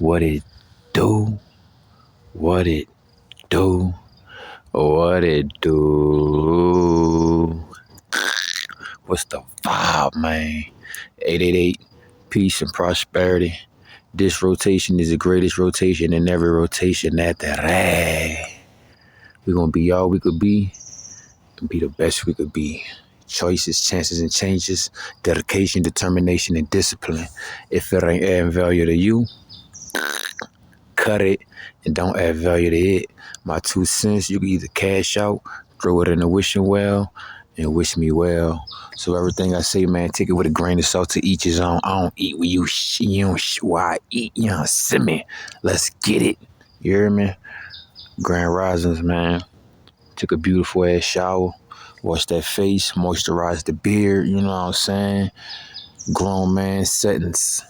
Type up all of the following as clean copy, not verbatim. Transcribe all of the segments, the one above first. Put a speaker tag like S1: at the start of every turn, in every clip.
S1: What it do? What it do? What it do? What's the vibe, man? 888, peace and prosperity. This rotation is the greatest rotation in every rotation at the rag. We're going to be all we could be and be the best we could be. Choices, chances, and changes. Dedication, determination, and discipline. If it ain't adding value to you, cut it and don't add value to it. My 2 cents, you can either cash out, throw it in the wishing well, and wish me well. So everything I say, man, take it with a grain of salt, to each his own. I don't eat where you don't where I eat, you know, see me. Let's get it. You hear me? Grand Risings, man. Took a beautiful ass shower. Wash that face, moisturize the beard, you know what I'm saying? Grown man settings,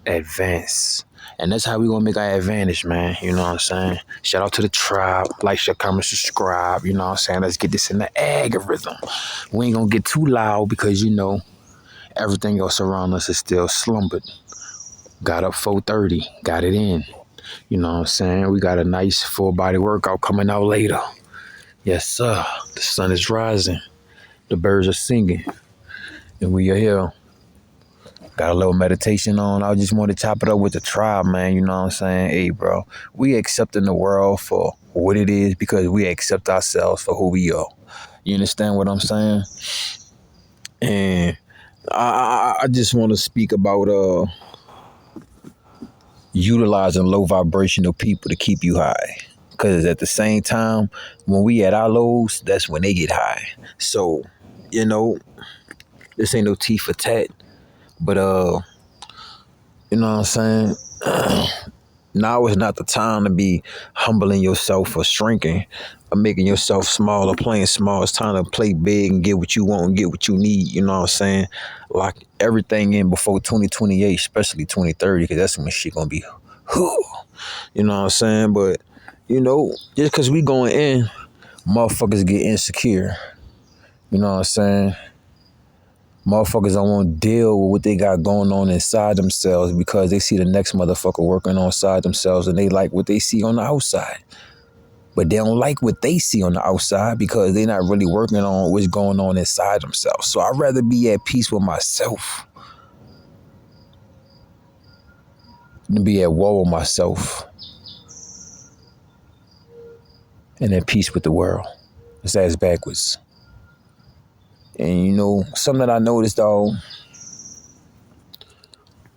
S1: advance. And that's how we gonna make our advantage, man. You know what I'm saying? Shout out to the tribe. Like, share, comment, subscribe. You know what I'm saying? Let's get this in the algorithm. We ain't gonna get too loud because, you know, everything else around us is still slumbered. Got up 4:30, got it in. You know what I'm saying? We got a nice full body workout coming out later. Yes, sir. The sun is rising. The birds are singing. And we are here. Got a little meditation on. I just want to chop it up with the tribe, man. You know what I'm saying? Hey, bro. We accepting the world for what it is because we accept ourselves for who we are. You understand what I'm saying? And I just want to speak about utilizing low vibrational people to keep you high. Because at the same time, when we at our lows, that's when they get high. So, you know, this ain't no tea for tat. But, you know what I'm saying? Now is not the time to be humbling yourself or shrinking or making yourself small or playing small. It's time to play big and get what you want and get what you need. You know what I'm saying? Lock everything in before 2028, especially 2030, because that's when shit gonna be, you know what I'm saying? But, you know, just because we going in, motherfuckers get insecure. You know what I'm saying? Motherfuckers don't want to deal with what they got going on inside themselves because they see the next motherfucker working on inside themselves and they like what they see on the outside. But they don't like what they see on the outside because they're not really working on what's going on inside themselves. So I'd rather be at peace with myself than be at war with myself and at peace with the world. It's ass backwards. And, you know, something that I noticed, though,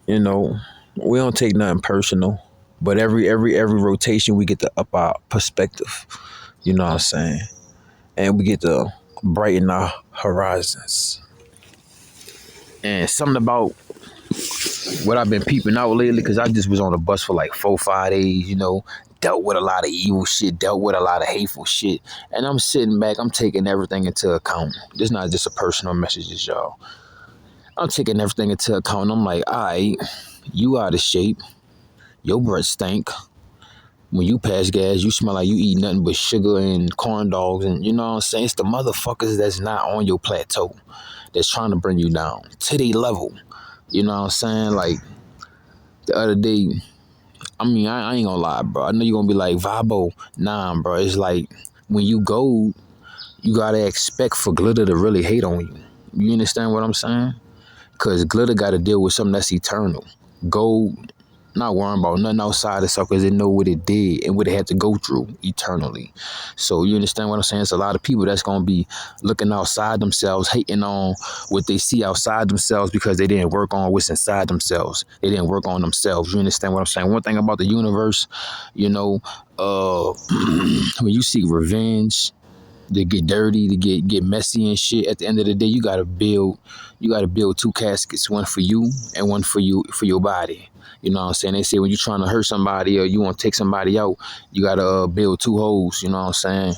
S1: you know, we don't take nothing personal, but every rotation we get to up our perspective, you know what I'm saying? And we get to brighten our horizons. And something about what I've been peeping out lately, because I just was on the bus for like 4-5 days, you know, dealt with a lot of evil shit, dealt with a lot of hateful shit. And I'm sitting back, I'm taking everything into account. This is not just a personal message, y'all. I'm taking everything into account. I'm like, all right, you out of shape. Your breath stink. When you pass gas, you smell like you eat nothing but sugar and corn dogs. And you know what I'm saying? It's the motherfuckers that's not on your plateau that's trying to bring you down to their level. You know what I'm saying? Like, the other day, I mean, I ain't gonna lie, bro. I know you're gonna be like, Vibo. Nah, bro. It's like, when you gold, you gotta expect for glitter to really hate on you. You understand what I'm saying? Because glitter gotta deal with something that's eternal. Gold, not worrying about nothing outside itself because they know what it did and what it had to go through eternally. So you understand what I'm saying? It's a lot of people that's going to be looking outside themselves, hating on what they see outside themselves because they didn't work on what's inside themselves. They didn't work on themselves. You understand what I'm saying? One thing about the universe, you know, when you seek revenge, to get dirty, to get messy and shit, at the end of the day, you gotta build 2 caskets, one for you and one for your body. You know what I'm saying? They say when you're trying to hurt somebody or you want to take somebody out, you gotta build 2 holes. You know what I'm saying?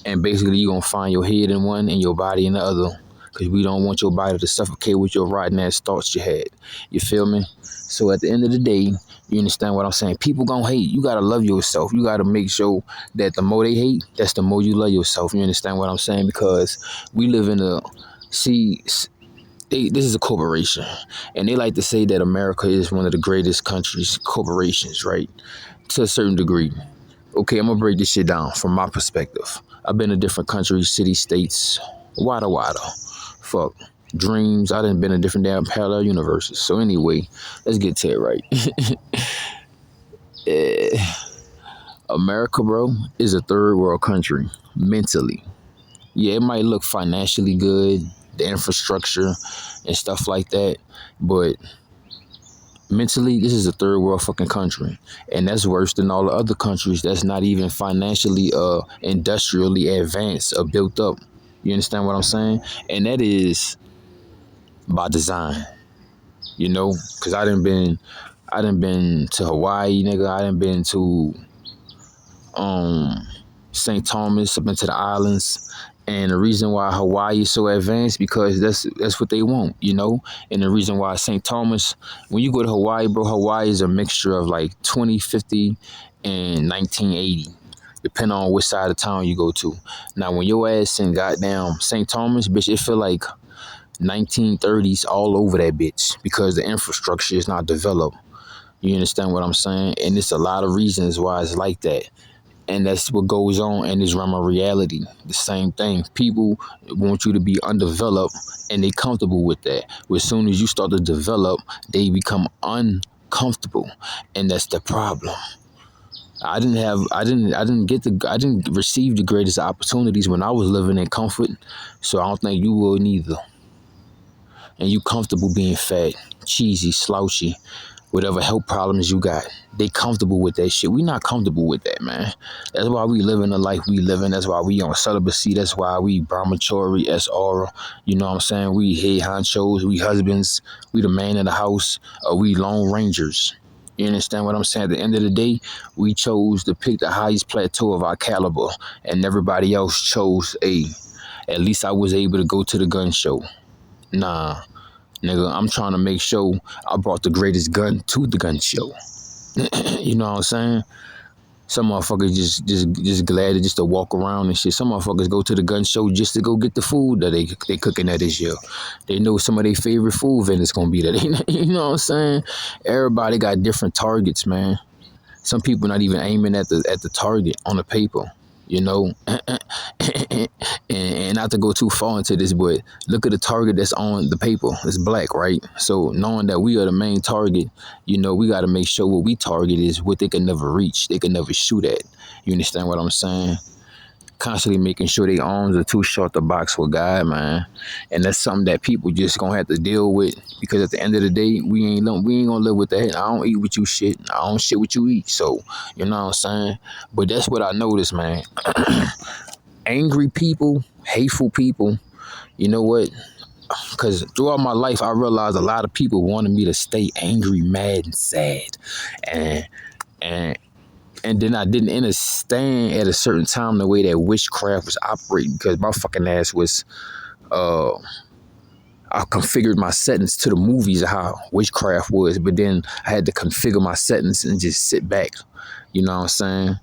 S1: And basically, you're gonna find your head in one and your body in the other, because we don't want your body to suffocate with your rotten ass thoughts you had. You feel me? So at the end of the day, you understand what I'm saying? People gonna hate. You gotta love yourself. You gotta make sure that the more they hate, that's the more you love yourself. You understand what I'm saying? Because we live in this is a corporation, and they like to say that America is one of the greatest countries, corporations, right? To a certain degree. Okay, I'm gonna break this shit down from my perspective. I've been to different countries, cities, states, wada. Fuck. Dreams. I done been in different damn parallel universes. So anyway, let's get to it right. America, bro, is a third world country mentally. Yeah, it might look financially good, the infrastructure and stuff like that, but mentally, this is a third world fucking country, and that's worse than all the other countries that's not even financially, industrially advanced or built up. You understand what I'm saying? And that is by design, because I done been to Hawaii, nigga. I done been to St. Thomas, up into the islands. And the reason why Hawaii is so advanced because that's what they want, And the reason why St. Thomas, when you go to Hawaii, bro, Hawaii is a mixture of like 2050 and 1980, depending on which side of town you go to. Now, when your ass in goddamn St. Thomas, bitch, it feel like 1930s all over that bitch because the infrastructure is not developed. You understand what I'm saying? And it's a lot of reasons why it's like that. And that's what goes on in this realm of reality. The same thing. People want you to be undeveloped and they comfortable with that. But as soon as you start to develop, they become uncomfortable. And that's the problem. I didn't receive the greatest opportunities when I was living in comfort. So I don't think you will neither. And you comfortable being fat, cheesy, slouchy, whatever health problems you got. They comfortable with that shit. We not comfortable with that, man. That's why we living the life we living. That's why we on celibacy. That's why we brahmachari, aura. You know what I'm saying? We head honchos, we husbands, we the man in the house, we lone rangers. You understand what I'm saying? At the end of the day, we chose to pick the highest plateau of our caliber, and everybody else chose A. At least I was able to go to the gun show. Nah, nigga, I'm trying to make sure I brought the greatest gun to the gun show. You know what I'm saying? Some motherfuckers just glad just to walk around and shit. Some motherfuckers go to the gun show just to go get the food that they cooking there this year. They know some of their favorite food vendors gonna be there. You know what I'm saying? Everybody got different targets, man. Some people not even aiming at the target on the paper. And not to go too far into this, but look at the target that's on the paper. It's black, right? So knowing that we are the main target, we got to make sure what we target is what they can never reach. They can never shoot at. You understand what I'm saying? Constantly making sure their arms are too short to box with God, man. And that's something that people just gonna have to deal with, because at the end of the day, we ain't gonna live with that. I don't eat what you shit. I don't shit what you eat. So, you know what I'm saying? But that's what I noticed, man. Angry people, hateful people, you know what? Because throughout my life, I realized a lot of people wanted me to stay angry, mad, and sad. And then I didn't understand at a certain time the way that witchcraft was operating, because my fucking ass was, I configured my settings to the movies of how witchcraft was, but then I had to configure my settings and just sit back. You know what I'm saying?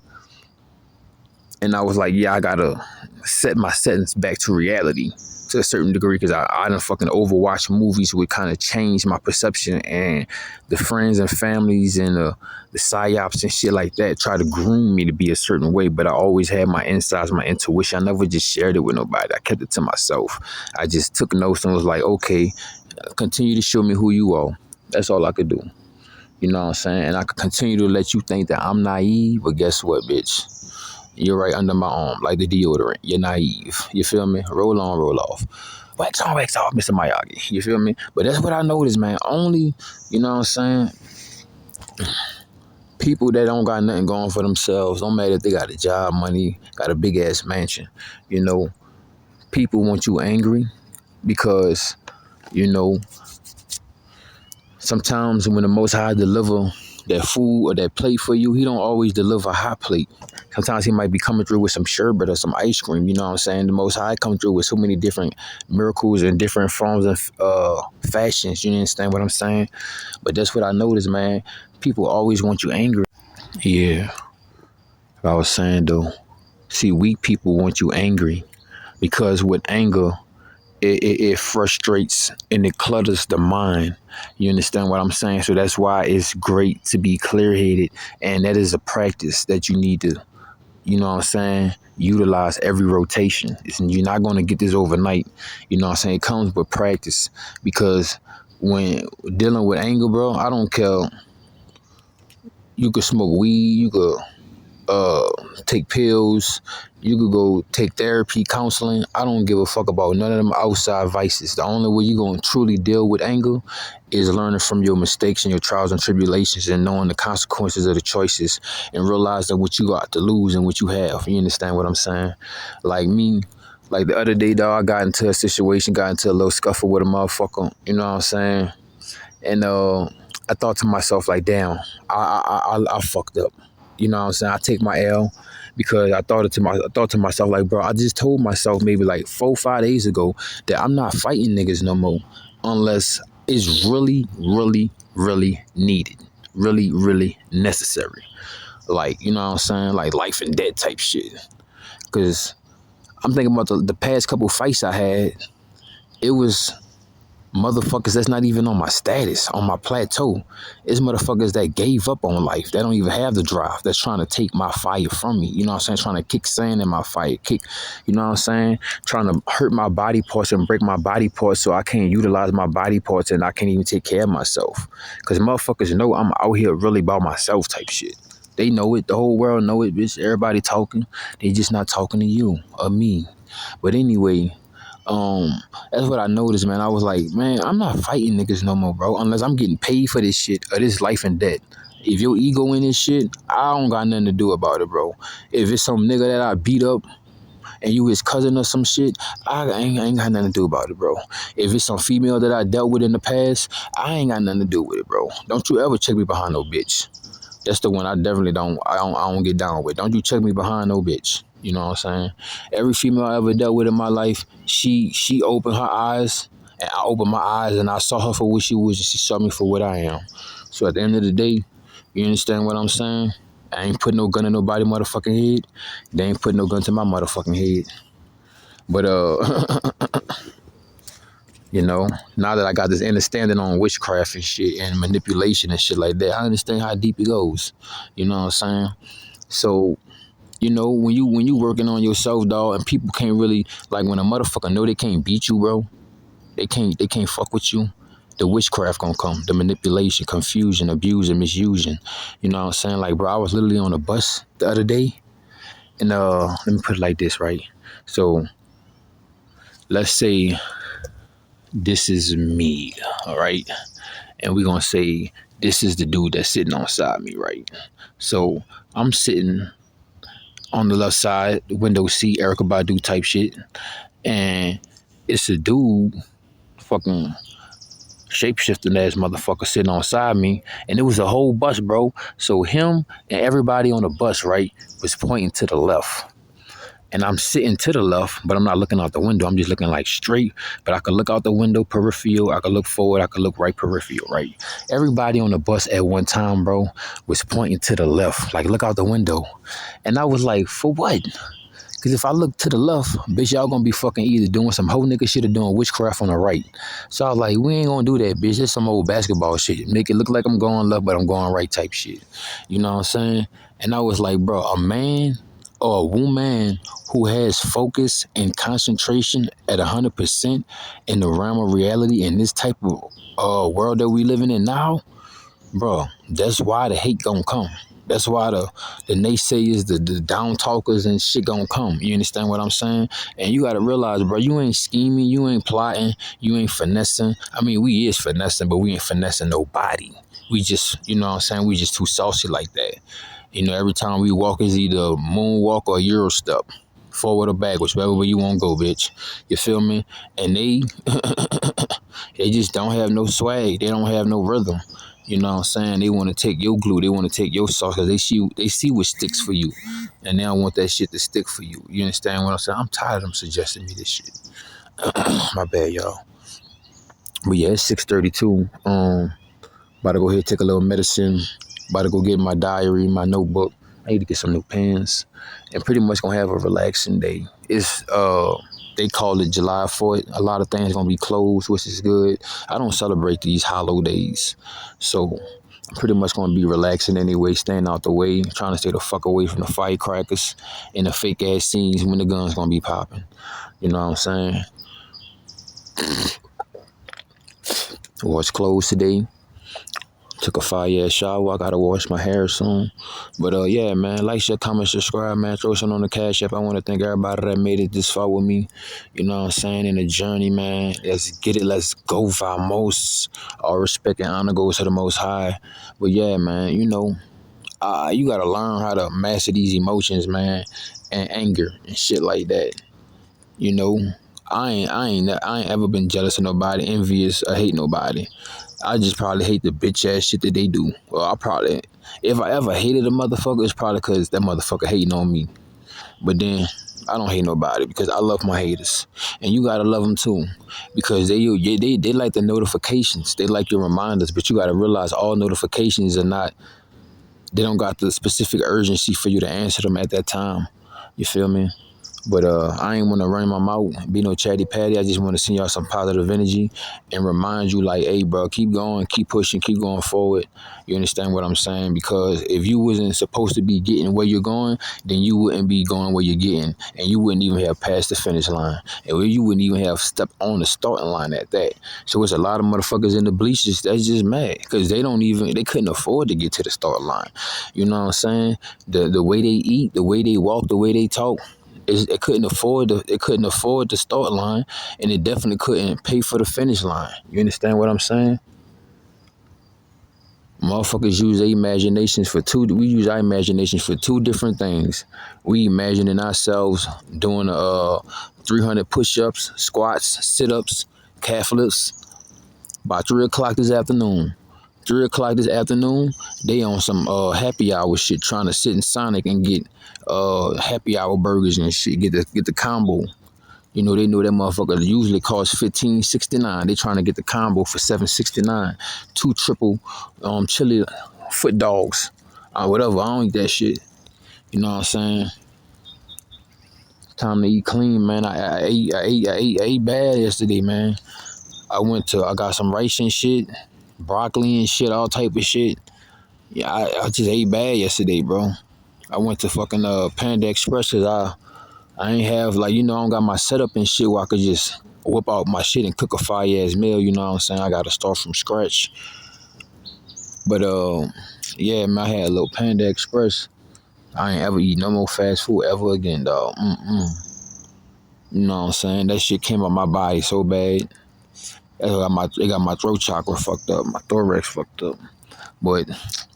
S1: And I was like, yeah, I gotta set my settings back to reality to a certain degree, because I done fucking overwatch movies would kind of change my perception, and the friends and families and the psyops and shit like that try to groom me to be a certain way. But I always had my insides, my intuition. I never just shared it with nobody. I kept it to myself. I just took notes and was like, okay, continue to show me who you are. That's all I could do. You know what I'm saying? And I could continue to let you think that I'm naive, but guess what, bitch? You're right under my arm, like the deodorant. You're naive. You feel me? Roll on, roll off. Wax on, wax off, Mr. Miyagi. You feel me? But that's what I noticed, man. Only, you know what I'm saying? People that don't got nothing going for themselves, don't matter if they got a job, money, got a big ass mansion. People want you angry because, sometimes when the Most High deliver that food or that plate for you, he don't always deliver a hot plate. Sometimes he might be coming through with some sherbet or some ice cream. You know what I'm saying? The Most High come through with so many different miracles and different forms of fashions. You understand what I'm saying? But that's what I noticed, man. People always want you angry. Yeah. I was saying, though, see, weak people want you angry, because with anger, it frustrates and it clutters the mind. You understand what I'm saying? So that's why it's great to be clear headed, and that is a practice that you need to, you know what I'm saying, utilize every rotation. You're not going to get this overnight. You know what I'm saying? It comes with practice, because when dealing with anger, bro, I don't care. You could smoke weed, you could take pills, you could go take therapy, counseling. I don't give a fuck about none of them outside vices. The only way you're going to truly deal with anger is learning from your mistakes and your trials and tribulations, and knowing the consequences of the choices, and realize that what you got to lose and what you have. You understand what I'm saying? Like me, like the other day, dog, I got into a situation, got into a little scuffle with a motherfucker. You know what I'm saying? And I thought to myself, like, damn, I fucked up. You know what I'm saying? I take my L, because I thought to myself, like, bro, I just told myself maybe like 4 or 5 days ago that I'm not fighting niggas no more unless it's really, really, really needed, really, really necessary. Like, you know what I'm saying? Like life and death type shit. Because I'm thinking about the past couple fights I had. It was motherfuckers that's not even on my status, on my plateau. It's motherfuckers that gave up on life. They don't even have the drive. That's trying to take my fire from me. You know what I'm saying? Trying to kick sand in my fire. You know what I'm saying? Trying to hurt my body parts and break my body parts so I can't utilize my body parts and I can't even take care of myself. Because motherfuckers know I'm out here really by myself type shit. They know it. The whole world know it, bitch. Everybody talking. They just not talking to you or me. But anyway, that's what I noticed, man. I was like, man, I'm not fighting niggas no more, bro, unless I'm getting paid for this shit or this life and death. If your ego in this shit, I don't got nothing to do about it, bro. If it's some nigga that I beat up and you his cousin or some shit, I ain't got nothing to do about it, bro. If it's some female that I dealt with in the past, I ain't got nothing to do with it, bro. Don't you ever check me behind no bitch. That's the one I definitely don't get down with. Don't you check me behind no bitch. You know what I'm saying? Every female I ever dealt with in my life, she opened her eyes, and I opened my eyes, and I saw her for what she was, and she saw me for what I am. So at the end of the day, you understand what I'm saying? I ain't putting no gun in nobody's motherfucking head. They ain't putting no gun to my motherfucking head. But you know, now that I got this understanding on witchcraft and shit and manipulation and shit like that, I understand how deep it goes. You know what I'm saying? So, you know, when you working on yourself, dog, and people can't really, like, when a motherfucker know they can't beat you, bro, they can't fuck with you. The witchcraft gonna come, the manipulation, confusion, abuse, and misusing. You know what I'm saying? Like, bro, I was literally on a bus the other day, and let me put it like this, right? So, let's say this is me, all right? And we're gonna say this is the dude that's sitting on side me, right? So I'm sitting on the left side, the window seat, Erica Badu type shit, and it's a dude, fucking shapeshifting ass motherfucker sitting on side me, and it was a whole bus, bro. So him and everybody on the bus, right, was pointing to the left. And I'm sitting to the left, but I'm not looking out the window. I'm just looking like straight. But I could look out the window, peripheral. I could look forward. I could look right, peripheral, right? Everybody on the bus at one time, bro, was pointing to the left. Like, look out the window. And I was like, for what? Because if I look to the left, bitch, y'all gonna be fucking either doing some hoe nigga shit or doing witchcraft on the right. So I was like, we ain't gonna do that, bitch. It's some old basketball shit. Make it look like I'm going left, but I'm going right type shit. You know what I'm saying? And I was like, bro, a man or a woman who has focus and concentration at 100% in the realm of reality in this type of world that we living in now, bro, that's why the hate gonna come. That's why the naysayers, the down talkers and shit gonna come. You understand what I'm saying? And you gotta realize, bro, you ain't scheming, you ain't plotting, you ain't finessing. I mean, we is finessing, but we ain't finessing nobody. We just, you know what I'm saying? We just too saucy like that. You know, every time we walk is either a moonwalk or a Euro step. Forward or backwards, wherever way you want to go, bitch. You feel me? And they just don't have no swag. They don't have no rhythm. You know what I'm saying? They want to take your glue. They want to take your sauce because they see what sticks for you. And they don't want that shit to stick for you. You understand what I'm saying? I'm tired of them suggesting me this shit. My bad, y'all. But yeah, it's 6:32. About to go ahead and take a little medicine. About to go get my diary, my notebook. I need to get some new pens, and pretty much gonna have a relaxing day. It's they call it July 4th. A lot of things gonna be closed, which is good. I don't celebrate these holidays, so I'm pretty much gonna be relaxing anyway, staying out the way, trying to stay the fuck away from the firecrackers and the fake ass scenes when the guns gonna be popping. You know what I'm saying? What's closed today? Took a fire-ass shower. I gotta wash my hair soon. But yeah, man, like, share, comment, subscribe, man. Throw something on the Cash App. I want to thank everybody that made it this far with me. You know what I'm saying? In the journey, man. Let's get it. Let's go. Vamos. All respect and honor goes to the Most High. But yeah, man, you know, you gotta learn how to master these emotions, man, and anger and shit like that. You know, I ain't ever been jealous of nobody, envious, or hate nobody. I just probably hate the bitch ass shit that they do. Well, I probably, if I ever hated a motherfucker, it's probably because that motherfucker hating on me. But then I don't hate nobody because I love my haters, and you gotta love them too, because they like the notifications, they like your reminders. But you gotta realize all notifications are not. They don't got the specific urgency for you to answer them at that time. You feel me? But I ain't want to run my mouth, be no chatty patty. I just want to send y'all some positive energy and remind you, like, hey, bro, keep going, keep pushing, keep going forward. You understand what I'm saying? Because if you wasn't supposed to be getting where you're going, then you wouldn't be going where you're getting, and you wouldn't even have passed the finish line, and you wouldn't even have stepped on the starting line at that. So it's a lot of motherfuckers in the bleachers that's just mad because they couldn't afford to get to the start line. You know what I'm saying? The way they eat, the way they walk, the way they talk. It couldn't afford the start line, and it definitely couldn't pay for the finish line. You understand what I'm saying? Motherfuckers use their imaginations for two. We use our imaginations for two different things. We imagining ourselves doing 300 push-ups, squats, sit-ups, calf lifts by 3 o'clock this afternoon. 3 o'clock this afternoon, they on some happy hour shit, trying to sit in Sonic and get happy hour burgers and shit. Get the combo. You know, they know that motherfucker usually costs $15.69. They trying to get the combo for $7.69. 2 triple chili foot dogs. Whatever. I don't eat that shit. You know what I'm saying? Time to eat clean, man. I ate bad yesterday, man. I got some rice and shit, broccoli and shit, all type of shit. Yeah, I just ate bad yesterday, bro. I went to fucking Panda Express because I ain't have, like, you know, I don't got my setup and shit where I could just whip out my shit and cook a fire-ass meal, you know what I'm saying? I got to start from scratch. But, yeah, man, I had a little Panda Express. I ain't ever eat no more fast food ever again, dog. You know what I'm saying? That shit came out my body so bad. It got my throat chakra fucked up, my thorax fucked up. But,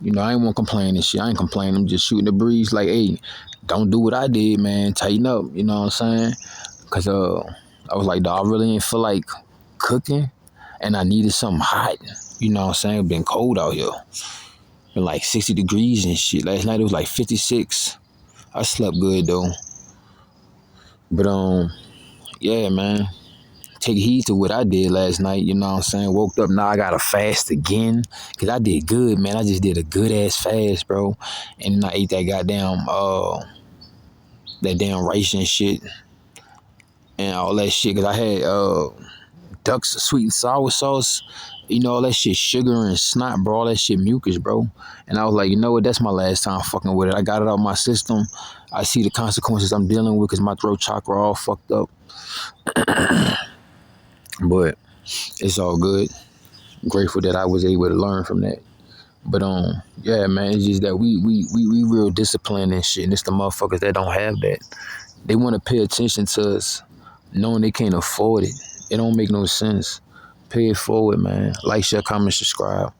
S1: you know, I ain't want to complain and shit. I ain't complaining. I'm just shooting the breeze like, hey, don't do what I did, man. Tighten up. You know what I'm saying? Because I was like, dog, I really ain't feel like cooking. And I needed something hot. You know what I'm saying? It been cold out here. Been like 60 degrees and shit. Last night it was like 56. I slept good, though. But, yeah, man. Take heed to what I did last night, you know what I'm saying? Woke up, now I gotta fast again. Cause I did good, man. I just did a good ass fast, bro. And then I ate that damn rice and shit. And all that shit. Cause I had duck's sweet and sour sauce. You know, all that shit sugar and snot, bro. All that shit mucus, bro. And I was like, you know what? That's my last time fucking with it. I got it out of my system. I see the consequences I'm dealing with because my throat chakra all fucked up. But it's all good. Grateful that I was able to learn from that. But yeah, man, it's just that we real disciplined and shit. And it's the motherfuckers that don't have that. They want to pay attention to us, knowing they can't afford it. It don't make no sense. Pay it forward, man. Like, share, comment, subscribe.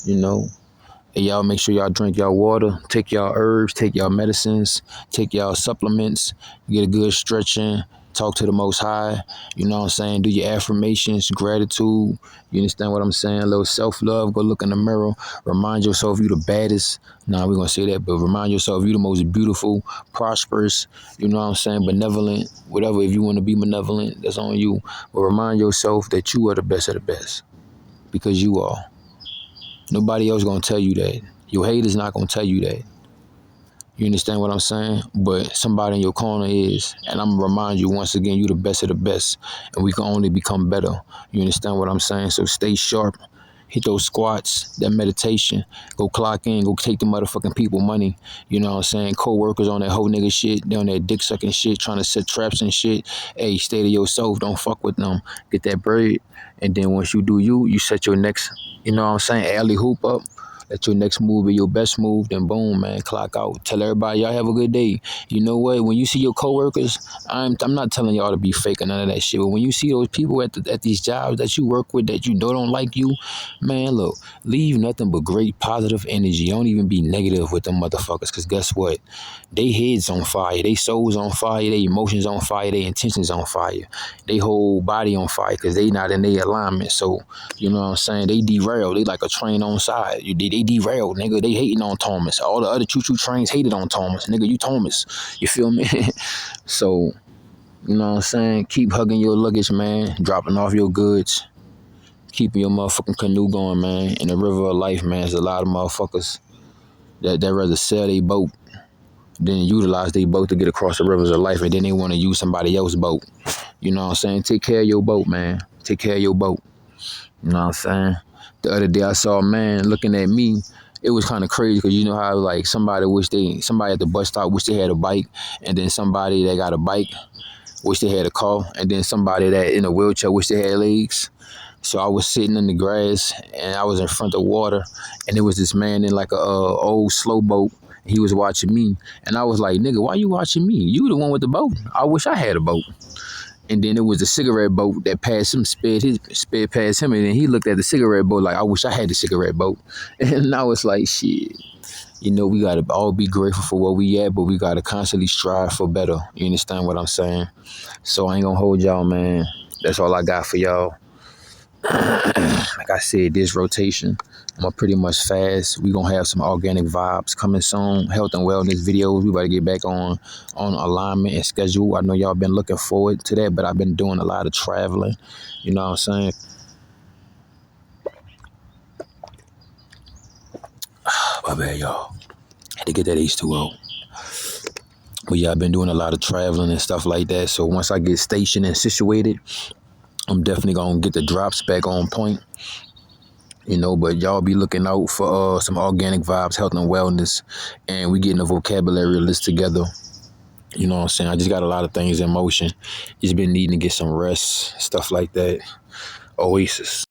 S1: You know. And y'all make sure y'all drink y'all water, take y'all herbs, take y'all medicines, take y'all supplements, get a good stretch in, talk to the Most High, you know what I'm saying? Do your affirmations, gratitude, you understand what I'm saying? A little self-love, go look in the mirror, remind yourself you the baddest. Nah, we're going to say that, but remind yourself you the most beautiful, prosperous, you know what I'm saying, benevolent, whatever. If you want to be benevolent, that's on you. But remind yourself that you are the best of the best, because you are. Nobody else gonna tell you that. Your haters not gonna tell you that. You understand what I'm saying? But somebody in your corner is. And I'm gonna remind you once again, you the best of the best. And we can only become better. You understand what I'm saying? So stay sharp. Hit those squats, that meditation. Go clock in, go take the motherfucking people money. You know what I'm saying? Co-workers on that whole nigga shit. They on that dick sucking shit, trying to set traps and shit. Hey, stay to yourself. Don't fuck with them. Get that bread. And then once you do you set your next, you know what I'm saying, alley hoop up. Let your next move be your best move, then boom, man, clock out. Tell everybody y'all have a good day. You know what? When you see your coworkers, I'm not telling y'all to be fake or none of that shit. But when you see those people at these jobs that you work with that you know don't like you, man, look, leave nothing but great positive energy. Don't even be negative with them motherfuckers. Because guess what? They heads on fire. They souls on fire. They emotions on fire. They intentions on fire. They whole body on fire because they not in their alignment. So, you know what I'm saying? They derail. They like a train on side. They derailed, nigga. They hating on Thomas. All the other choo-choo trains hated on Thomas. Nigga, you Thomas. You feel me? So, you know what I'm saying? Keep hugging your luggage, man. Dropping off your goods. Keeping your motherfucking canoe going, man. In the river of life, man. There's a lot of motherfuckers that rather sell their boat than utilize their boat to get across the rivers of life, and then they want to use somebody else's boat. You know what I'm saying? Take care of your boat, man. Take care of your boat. You know what I'm saying? The other day I saw a man looking at me. It was kind of crazy because you know how like somebody at the bus stop wish they had a bike, and then somebody that got a bike wish they had a car, and then somebody that in a wheelchair wish they had legs. So I was sitting in the grass and I was in front of water, and there was this man in like a old slow boat. He was watching me, and I was like, nigga, why you watching me? You the one with the boat. I wish I had a boat. And then it was a cigarette boat that passed him, sped past him, and then he looked at the cigarette boat like, I wish I had the cigarette boat. And I was like, shit. You know, we gotta all be grateful for where we at, but we gotta constantly strive for better. You understand what I'm saying? So I ain't gonna hold y'all, man. That's all I got for y'all. Like I said, this rotation, I'm gonna pretty much fast. We gonna have some organic vibes coming soon. Health and wellness videos. We about to get back on alignment and schedule. I know y'all been looking forward to that, but I've been doing a lot of traveling. You know what I'm saying? My bad, y'all. Had to get that H2O. But yeah, I've been doing a lot of traveling and stuff like that. So once I get stationed and situated, I'm definitely gonna get the drops back on point. You know, but y'all be looking out for some organic vibes, health and wellness, and we getting a vocabulary list together. You know what I'm saying? I just got a lot of things in motion. Just been needing to get some rest, stuff like that. Oasis.